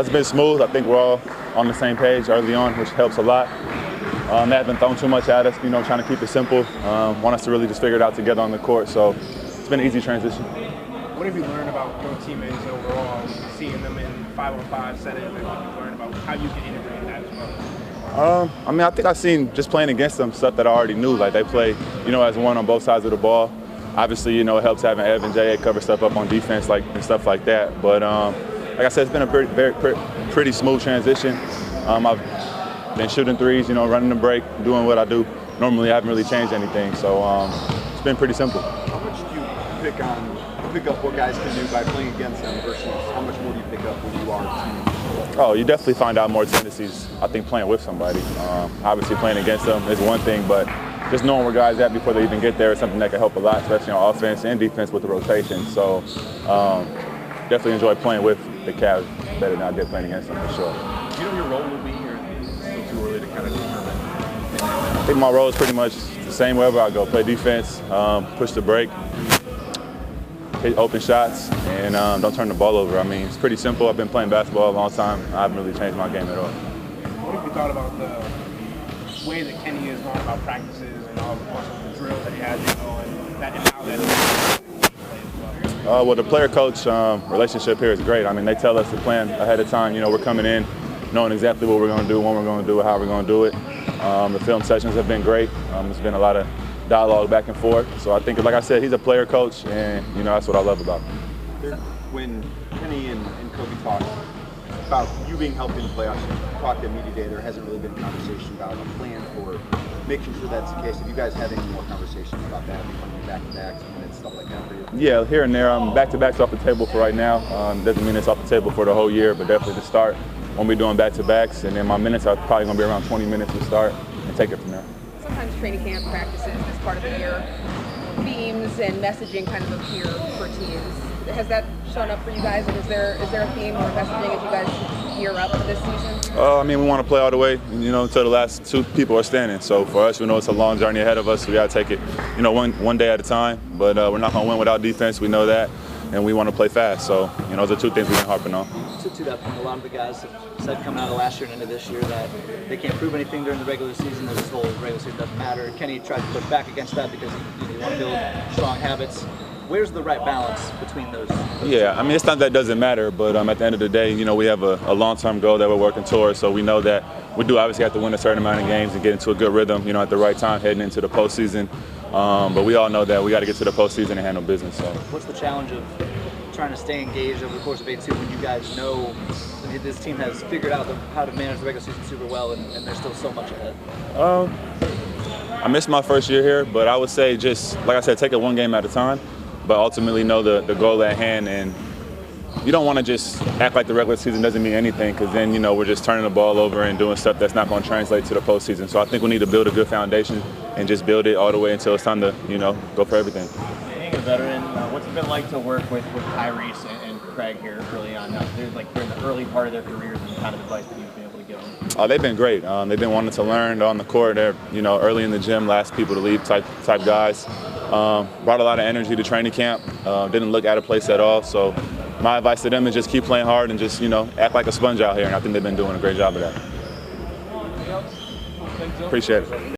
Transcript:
It's been smooth. I think we're all on the same page early on, which helps a lot. They haven't thrown too much at us, trying to keep it simple. Want us to really just figure it out together on the court. So it's been an easy transition. What have you learned about your teammates overall, seeing them in 5-on-5 settings, and what you've learned about how you can integrate that as well? I think I've seen just playing against them stuff that I already knew. Like they play, as one on both sides of the ball. Obviously, it helps having Ev and J.A. cover stuff up on defense and stuff like that. But like I said, it's been a pretty smooth transition. I've been shooting threes, running the break, doing what I do. Normally, I haven't really changed anything. So it's been pretty simple. How much do you pick up what guys can do by playing against them versus how much more do you pick up when you are teaming? Oh, you definitely find out more tendencies, I think, playing with somebody. Obviously, playing against them is one thing, but just knowing where guys are at before they even get there is something that can help a lot, especially on offense and defense with the rotation. So definitely enjoy playing with the Cavs better than I did playing against them, for sure. Do you know your role will be here? It's still too early to kind of determine. I think my role is pretty much the same wherever I go. Play defense, push the break, hit open shots, and don't turn the ball over. I mean, it's pretty simple. I've been playing basketball a long time. I haven't really changed my game at all. What have you thought about the way that Kenny has gone about practices and all the drills that he has and how that is? Well, the player-coach relationship here is great. I mean, they tell us to plan ahead of time. We're coming in knowing exactly what we're going to do, when we're going to do it, how we're going to do it. The film sessions have been great. There's been a lot of dialogue back and forth. So I think, like I said, he's a player coach, and that's what I love about him. When Kenny and Kobe talk about you being helped in the playoffs, you talked at media day, there hasn't really been a conversation about a plan for making sure that's the case. Have you guys had any more conversations about that, becoming back-to-backs and stuff like that for you? Yeah, here and there. Back-to-backs off the table for right now. Doesn't mean it's off the table for the whole year, but definitely to start. Won't be doing back-to-backs, and then my minutes are probably going to be around 20 minutes to start and take it from there. Sometimes training camp practices as part of the year, themes and messaging kind of appear for teams. Has that shown up for you guys? And is there a theme or messaging as you guys gear up for this season? I mean, we want to play all the way, until the last two people are standing. So for us, we know it's a long journey ahead of us. We got to take it, one day at a time. But we're not going to win without defense. We know that, and we want to play fast. So, those are two things we've been harping on. To that point, a lot of the guys have said coming out of last year and into this year that they can't prove anything during the regular season, that this whole regular season doesn't matter. Kenny tried to push back against that because you want to build strong habits. Where's the right balance between those? Yeah, I mean, it's not that it doesn't matter, but at the end of the day, we have a long-term goal that we're working towards, so we know that we do obviously have to win a certain amount of games and get into a good rhythm, at the right time heading into the postseason. But we all know that we got to get to the postseason and handle business. So, what's the challenge of trying to stay engaged over the course of 82 when you guys know this team has figured out how to manage the regular season super well and there's still so much ahead? I missed my first year here, but I would say just, like I said, take it one game at a time, but ultimately know the goal at hand. And you don't want to just act like the regular season doesn't mean anything, because then, we're just turning the ball over and doing stuff that's not going to translate to the postseason. So I think we need to build a good foundation and just build it all the way until it's time to, go for everything. Being a veteran, what's it been like to work with Tyrese and Craig here early on? They're in the early part of their careers, and kind of advice that you've been able to give them? They've been great. They've been wanting to learn on the court. They're, early in the gym, last people to leave type guys. Brought a lot of energy to training camp. Didn't look out of place at all. So my advice to them is just keep playing hard and just, act like a sponge out here. And I think they've been doing a great job of that. Appreciate it.